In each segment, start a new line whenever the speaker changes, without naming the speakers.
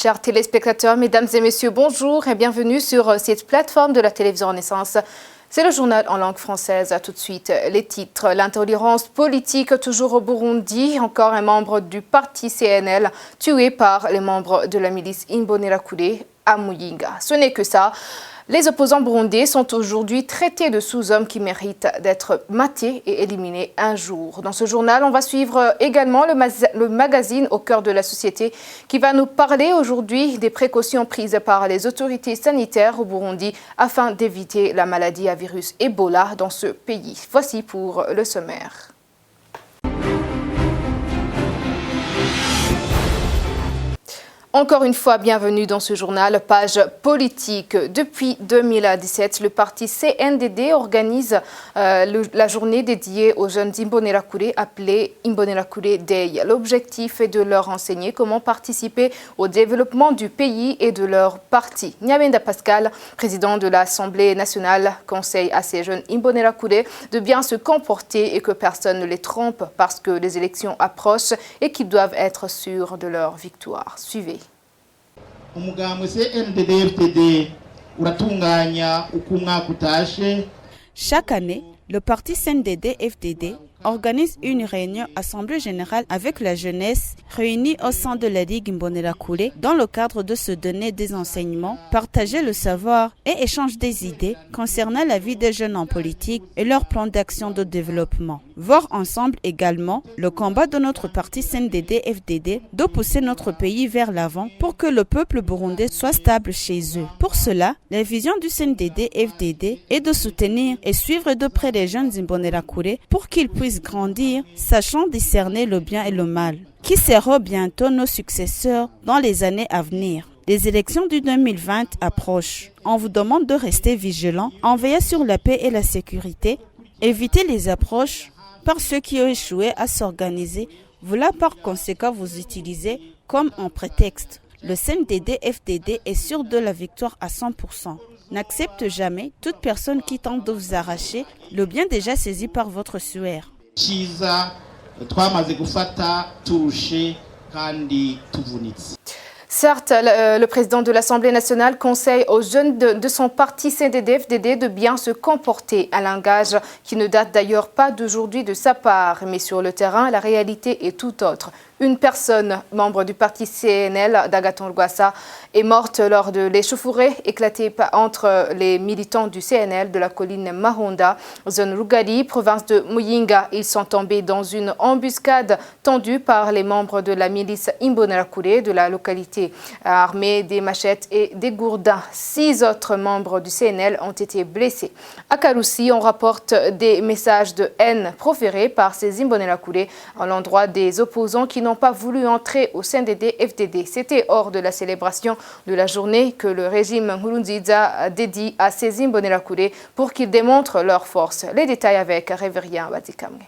chers téléspectateurs, mesdames et messieurs, bonjour et bienvenue sur cette plateforme de la télévision Renaissance. C'est le journal en langue française. Tout de suite, les titres. L'intolérance politique toujours au Burundi. Encore un membre du parti CNL tué par les membres de la milice Imbonerakure à Muyinga. Ce n'est que ça. Les opposants burundais sont aujourd'hui traités de sous-hommes qui méritent d'être matés et éliminés un jour. Dans ce journal, on va suivre également le magazine Au cœur de la société qui va nous parler aujourd'hui des précautions prises par les autorités sanitaires au Burundi afin d'éviter la maladie à virus Ebola dans ce pays. Voici pour le sommaire. Encore une fois, bienvenue dans ce journal, page politique. Depuis 2017, le parti CNDD organise la journée dédiée aux jeunes Imbonerakure appelée Imbonerakure Day. L'objectif est de leur enseigner comment participer au développement du pays et de leur parti. Nyamenda Pascal, président de l'Assemblée nationale, conseille à ces jeunes Imbonerakure de bien se comporter et que personne ne les trompe parce que les élections approchent et qu'ils doivent être sûrs de leur victoire. Suivez.
Chaque année, le parti CNDD-FDD organise une réunion assemblée générale avec la jeunesse réunie au sein de la Ligue Imbonerakure dans le cadre de se donner des enseignements, partager le savoir et échanger des idées concernant la vie des jeunes en politique et leur plan d'action de développement. Voir ensemble également le combat de notre parti CNDD-FDD de pousser notre pays vers l'avant pour que le peuple burundais soit stable chez eux. Pour cela, la vision du CNDD-FDD est de soutenir et suivre de près les jeunes Imbonerakure pour qu'ils puissent grandir, sachant discerner le bien et le mal, qui seront bientôt nos successeurs dans les années à venir. Les élections du 2020 approchent. On vous demande de rester vigilants, en veillant sur la paix et la sécurité, éviter les approches par ceux qui ont échoué à s'organiser, voilà par conséquent vous utiliser comme un prétexte. Le CNDD-FDD est sûr de la victoire à 100%. N'accepte jamais toute personne qui tente de vous arracher le bien déjà saisi par votre suaire.
Certes, le président de l'Assemblée nationale conseille aux jeunes de son parti CNDD-FDD de bien se comporter, un langage qui ne date d'ailleurs pas d'aujourd'hui de sa part. Mais sur le terrain, la réalité est tout autre. Une personne, membre du parti CNL d'Agathon Rwasa, est morte lors de l'échauffourée éclatée entre les militants du CNL de la colline Mahonda, zone Rugari, province de Muyinga. Ils sont tombés dans une embuscade tendue par les membres de la milice Imbonerakure de la localité, armés des machettes et des gourdins. 6 autres membres du CNL ont été blessés. À Karoussi, on rapporte des messages de haine proférés par ces Imbonerakure à l'endroit des opposants qui n'ont pas voulu entrer au CNDD-FDD. C'était hors de la célébration de la journée que le régime Nkurunziza dédie à ces Imbonerakure pour qu'ils démontrent leur force. Les détails avec Révérien Batikamwe.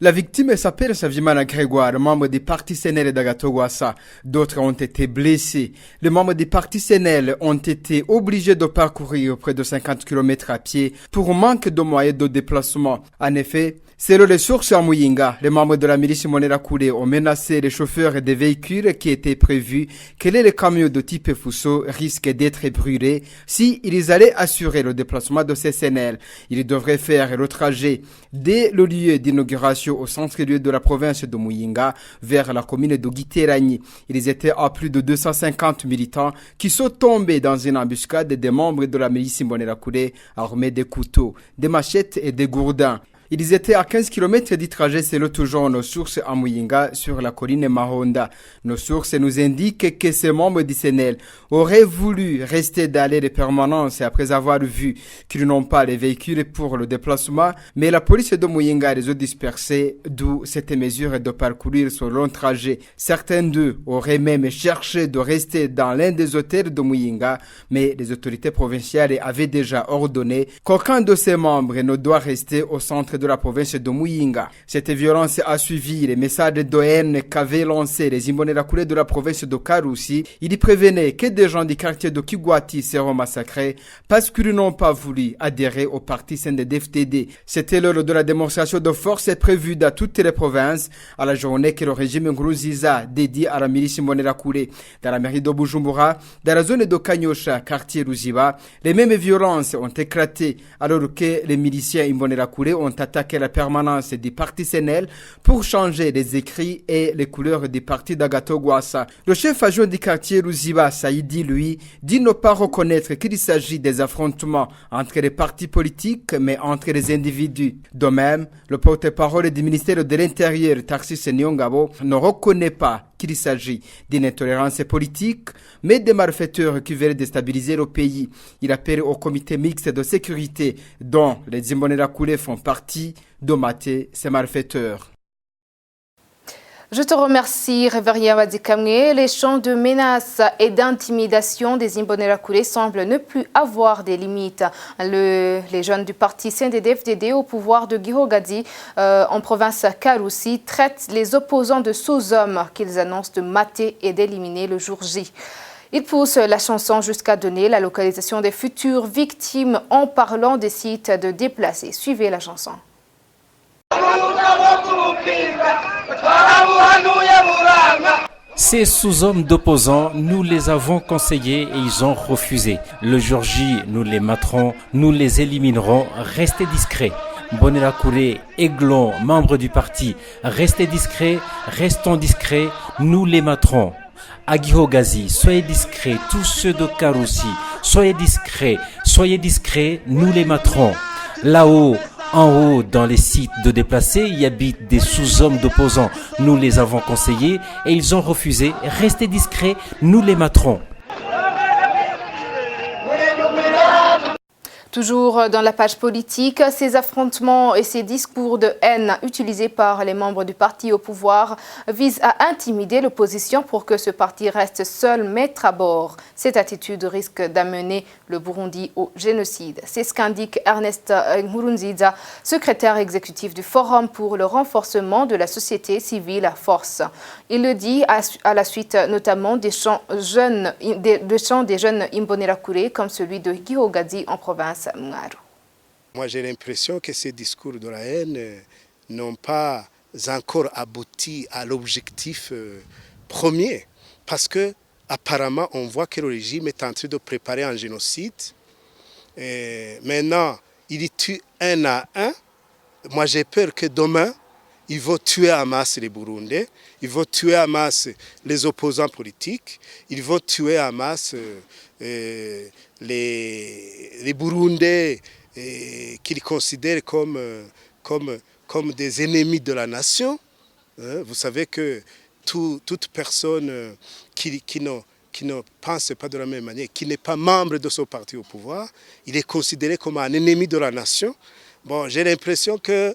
La victime s'appelle Savimana Grégoire, membre du parti CNL d'Agathon Rwasa. D'autres ont été blessés. Les membres du parti CNL ont été obligés de parcourir près de 50 km à pied pour manque de moyens de déplacement. En effet, selon les sources à Muyinga, les membres de la milice Imbonerakure ont menacé les chauffeurs des véhicules qui étaient prévus que les camions de type Fuso risquent d'être brûlés si ils allaient assurer le déplacement de ces CNL. Ils devraient faire le trajet dès le lieu d'inauguration au centre-lieu de la province de Muyinga vers la commune de Giteragni. Ils étaient à plus de 250 militants qui sont tombés dans une embuscade des membres de la milice Imbonerakure armés de couteaux, des machettes et des gourdins. Ils étaient à 15 km du trajet selon toujours nos sources à Muyinga sur la colline Mahonda. Nos sources nous indiquent que ces membres du CNL auraient voulu rester dans les permanences après avoir vu qu'ils n'ont pas les véhicules pour le déplacement, mais la police de Muyinga les a dispersés, d'où cette mesure de parcourir ce long trajet. Certains d'eux auraient même cherché de rester dans l'un des hôtels de Muyinga, mais les autorités provinciales avaient déjà ordonné qu'aucun de ces membres ne doit rester au centre de la province de Muyinga. Cette violence a suivi les messages de haine qu'avaient lancés les Imbonerakure de la province de Karusi. Il y prévenait que des gens du quartier de Kigwati seront massacrés parce qu'ils n'ont pas voulu adhérer au parti CNDD-FDD. C'était l'heure de la démonstration de force prévue dans toutes les provinces à la journée que le régime Nkurunziza dédie à la milice Imbonerakure. Dans la mairie de Bujumbura, dans la zone de Kanyosha, quartier Ruziba, les mêmes violences ont éclaté alors que les miliciens Imbonerakure ont attaqué la permanence du parti CNL pour changer les écrits et les couleurs du parti d'Agatogwasa. Le chef adjoint du quartier Ruziba, Saïdi, lui, dit ne pas reconnaître qu'il s'agit des affrontements entre les partis politiques mais entre les individus. De même, le porte-parole du ministère de l'Intérieur, Tarcisse Nyongabo, ne reconnaît pas qu'il s'agit d'une intolérance politique, mais des malfaiteurs qui veulent déstabiliser le pays. Il appelle au comité mixte de sécurité dont les Imbonerakure font partie de mater ces malfaiteurs.
Je te remercie, Révérien Wadikamwe. Les chants de menaces et d'intimidation des Imbonerakure semblent ne plus avoir des limites. Les jeunes du parti CNDD-FDD au pouvoir de Gihogadzi en province Karusi traitent les opposants de sous-hommes qu'ils annoncent de mater et d'éliminer le jour J. Ils poussent la chanson jusqu'à donner la localisation des futures victimes en parlant des sites de déplacés. Suivez la chanson.
Ces sous-hommes d'opposants, nous les avons conseillés et ils ont refusé. Le jour J, nous les materons, nous les éliminerons. Restez discrets. Imbonerakure, Aiglon, membres du parti, restez discrets, restons discrets, nous les materons. À Gihogadzi, soyez discrets, tous ceux de Karusi, soyez discrets, nous les materons. Là-haut, en haut, dans les sites de déplacés, y habitent des sous-hommes d'opposants. Nous les avons conseillés et ils ont refusé. Restez discrets, nous les materons.
Toujours dans la page politique, ces affrontements et ces discours de haine utilisés par les membres du parti au pouvoir visent à intimider l'opposition pour que ce parti reste seul maître à bord. Cette attitude risque d'amener le Burundi au génocide. C'est ce qu'indique Ernest Nkurunziza, secrétaire exécutif du Forum pour le renforcement de la société civile à force. Il le dit à la suite notamment des chants des jeunes Imbonerakure comme celui de Gihogadzi en province.
Moi, j'ai l'impression que ces discours de la haine n'ont pas encore abouti à l'objectif premier. Parce que, apparemment, on voit que le régime est en train de préparer un génocide. Et maintenant, il y tue un à un. Moi, j'ai peur que demain, ils vont tuer en masse les Burundais, ils vont tuer en masse les opposants politiques, ils vont tuer en masse les Burundais qu'ils considèrent comme des ennemis de la nation. Vous savez que toute personne qui ne pense pas de la même manière, qui n'est pas membre de ce parti au pouvoir, il est considéré comme un ennemi de la nation. Bon, j'ai l'impression que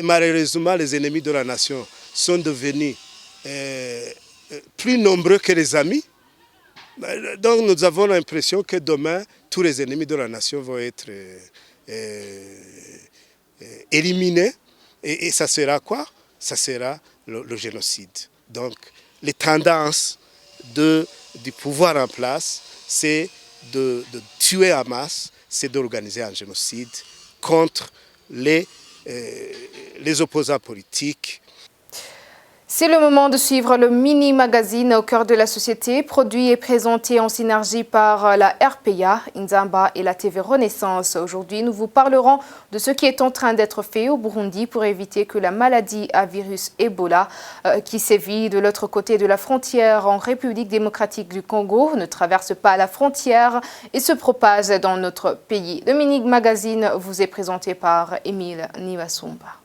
malheureusement, les ennemis de la nation sont devenus plus nombreux que les amis. Donc nous avons l'impression que demain, tous les ennemis de la nation vont être éliminés. Et ça sera quoi? Ça sera le génocide. Donc les tendances du pouvoir en place, c'est de tuer en masse, c'est d'organiser un génocide contre les opposants politiques.
C'est le moment de suivre le mini-magazine au cœur de la société, produit et présenté en synergie par la RPA, Inzamba et la TV Renaissance. Aujourd'hui, nous vous parlerons de ce qui est en train d'être fait au Burundi pour éviter que la maladie à virus Ebola, qui sévit de l'autre côté de la frontière en République démocratique du Congo, ne traverse pas la frontière et se propage dans notre pays. Le mini-magazine vous est présenté par Émile Nivasumba.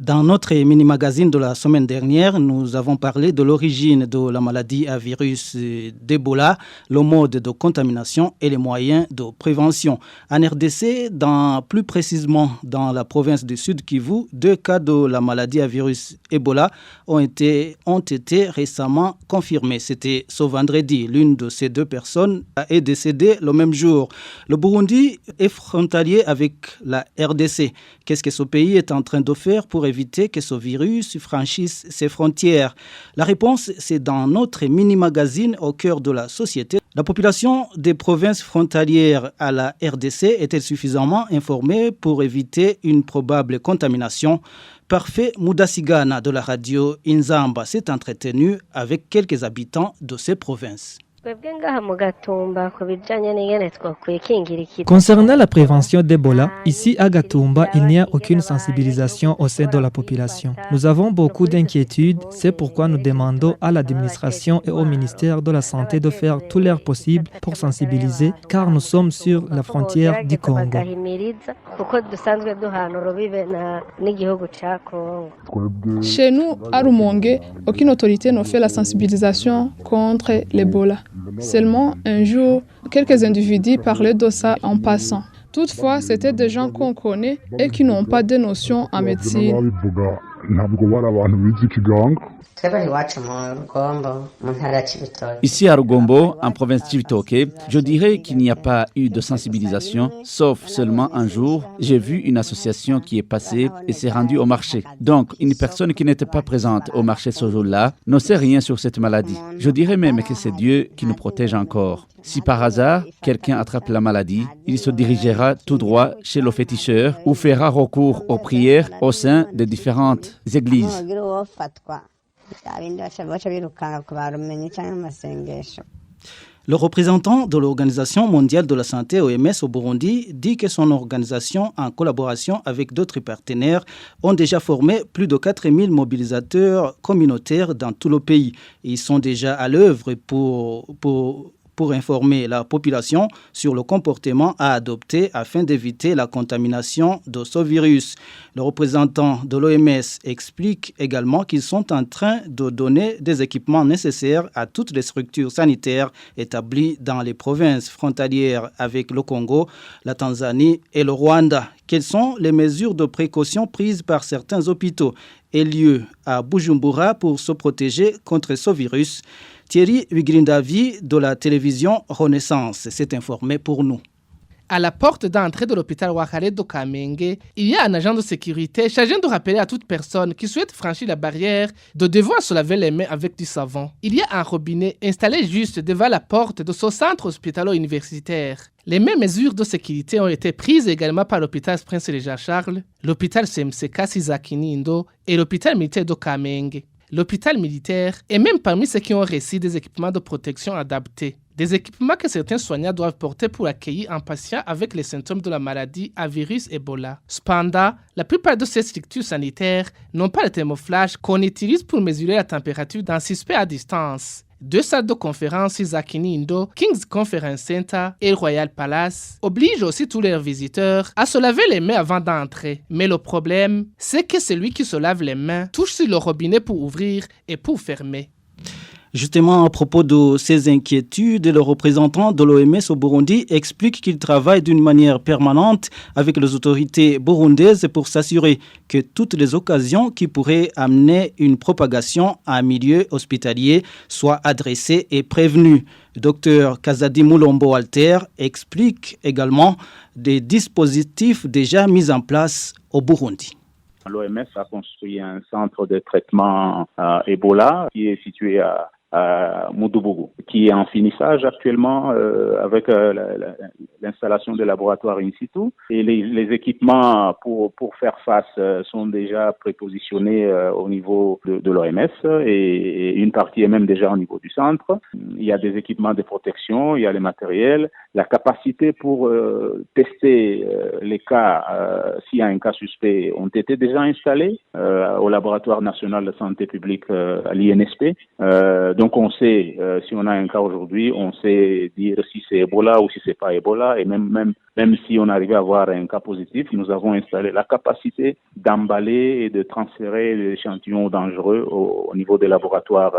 Dans notre mini-magazine de la semaine dernière, nous avons parlé de l'origine de la maladie à virus d'Ebola, le mode de contamination et les moyens de prévention. En RDC, plus précisément dans la province du Sud Kivu, 2 cas de la maladie à virus Ebola ont été récemment confirmés. C'était ce vendredi. L'une de ces 2 personnes est décédée le même jour. Le Burundi est frontalier avec la RDC. Qu'est-ce que ce pays est en train de faire pour éviter que ce virus franchisse ses frontières? La réponse, c'est dans notre mini-magazine au cœur de la société. La population des provinces frontalières à la RDC est-elle suffisamment informée pour éviter une probable contamination? Parfait Mudasigana de la radio Inzamba s'est entretenu avec quelques habitants de ces provinces.
Concernant la prévention d'Ebola, ici à Gatumba, il n'y a aucune sensibilisation au sein de la population. Nous avons beaucoup d'inquiétudes, c'est pourquoi nous demandons à l'administration et au ministère de la Santé de faire tout leur possible pour sensibiliser, car nous sommes sur la frontière du Congo.
Chez nous, à Rumongue, aucune autorité n'a fait la sensibilisation contre l'Ebola. Seulement, un jour, quelques individus parlaient de ça en passant. Toutefois, c'était des gens qu'on connaît et qui n'ont pas de notions en médecine.
Ici à Rugombo, en province de Chibitoke, je dirais qu'il n'y a pas eu de sensibilisation, sauf seulement un jour, j'ai vu une association qui est passée et s'est rendue au marché. Donc, une personne qui n'était pas présente au marché ce jour-là ne sait rien sur cette maladie. Je dirais même que c'est Dieu qui nous protège encore. Si par hasard, quelqu'un attrape la maladie, il se dirigera tout droit chez le féticheur ou fera recours aux prières au sein des différentes églises.
Le représentant de l'Organisation mondiale de la santé, OMS, au Burundi, dit que son organisation, en collaboration avec d'autres partenaires, ont déjà formé plus de 4000 mobilisateurs communautaires dans tout le pays. Ils sont déjà à l'œuvre pour informer la population sur le comportement à adopter afin d'éviter la contamination de ce virus. Le représentant de l'OMS explique également qu'ils sont en train de donner des équipements nécessaires à toutes les structures sanitaires établies dans les provinces frontalières avec le Congo, la Tanzanie et le Rwanda. Quelles sont les mesures de précaution prises par certains hôpitaux et lieux à Bujumbura pour se protéger contre ce virus? Thierry Wigrindavi de la télévision Renaissance s'est informé pour nous.
À la porte d'entrée de l'hôpital Wakare de Kamenge, il y a un agent de sécurité chargé de rappeler à toute personne qui souhaite franchir la barrière de devoir se laver les mains avec du savon. Il y a un robinet installé juste devant la porte de ce centre hospitalo-universitaire. Les mêmes mesures de sécurité ont été prises également par l'hôpital Prince-Regent-Charles, l'hôpital CMCK Sizakinindo et l'hôpital militaire de Kamenge. L'hôpital militaire est même parmi ceux qui ont reçu des équipements de protection adaptés. Des équipements que certains soignants doivent porter pour accueillir un patient avec les symptômes de la maladie à virus Ebola. Cependant, la plupart de ces structures sanitaires n'ont pas le thermoflash qu'on utilise pour mesurer la température d'un suspect à distance. 2 salles de conférence, Izakini Indo, King's Conference Center et Royal Palace, obligent aussi tous leurs visiteurs à se laver les mains avant d'entrer. Mais le problème, c'est que celui qui se lave les mains touche sur le robinet pour ouvrir et pour fermer.
Justement, à propos de ces inquiétudes, le représentant de l'OMS au Burundi explique qu'il travaille d'une manière permanente avec les autorités burundaises pour s'assurer que toutes les occasions qui pourraient amener une propagation à un milieu hospitalier soient adressées et prévenues. Dr Kazadi Mulombo Alter explique également des dispositifs déjà mis en place au Burundi.
L'OMS a construit un centre de traitement Ebola qui est situé à Mudubugu, qui est en finissage actuellement avec l'installation de laboratoires in situ. Et les équipements pour faire face sont déjà prépositionnés au niveau de l'OMS et une partie est même déjà au niveau du centre. Il y a des équipements de protection, il y a les matériels, la capacité pour tester les cas, s'il y a un cas suspect, ont été déjà installés au laboratoire national de santé publique à l'INSP. Donc on sait, si on a un cas aujourd'hui, on sait dire si c'est Ebola ou si c'est pas Ebola et même si on arrivait à avoir un cas positif, nous avons installé la capacité d'emballer et de transférer les échantillons dangereux au niveau des laboratoires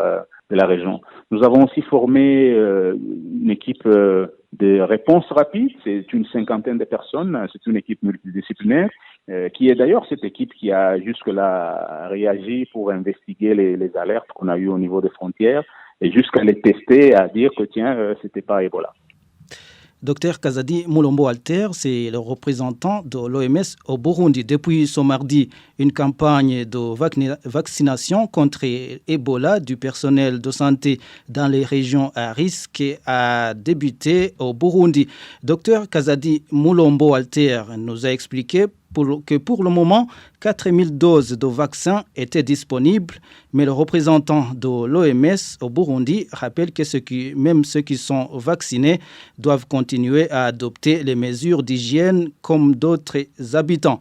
de la région. Nous avons aussi formé une équipe de réponse rapide, c'est une 50aine de personnes, c'est une équipe multidisciplinaire, qui est d'ailleurs cette équipe qui a jusque-là réagi pour investiguer les alertes qu'on a eues au niveau des frontières et jusqu'à les tester, à dire que tiens, c'était pas Ebola.
Docteur Kazadi Mulombo Alter, c'est le représentant de l'OMS au Burundi. Depuis ce mardi, une campagne de vaccination contre Ebola du personnel de santé dans les régions à risque a débuté au Burundi. Docteur Kazadi Mulombo Alter nous a expliqué que pour le moment, 4000 doses de vaccins étaient disponibles, mais le représentant de l'OMS au Burundi rappelle que même ceux qui sont vaccinés doivent continuer à adopter les mesures d'hygiène comme d'autres habitants.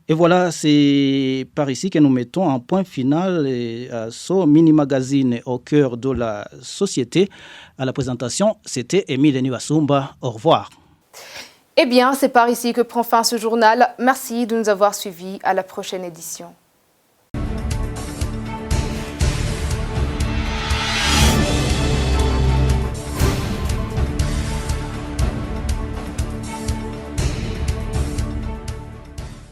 Et voilà, c'est par ici que nous mettons un point final à ce mini-magazine au cœur de la société. À la présentation, c'était Émile Niwasumba. Au revoir.
Eh bien, c'est par ici que prend fin ce journal. Merci de nous avoir suivis. À la prochaine édition.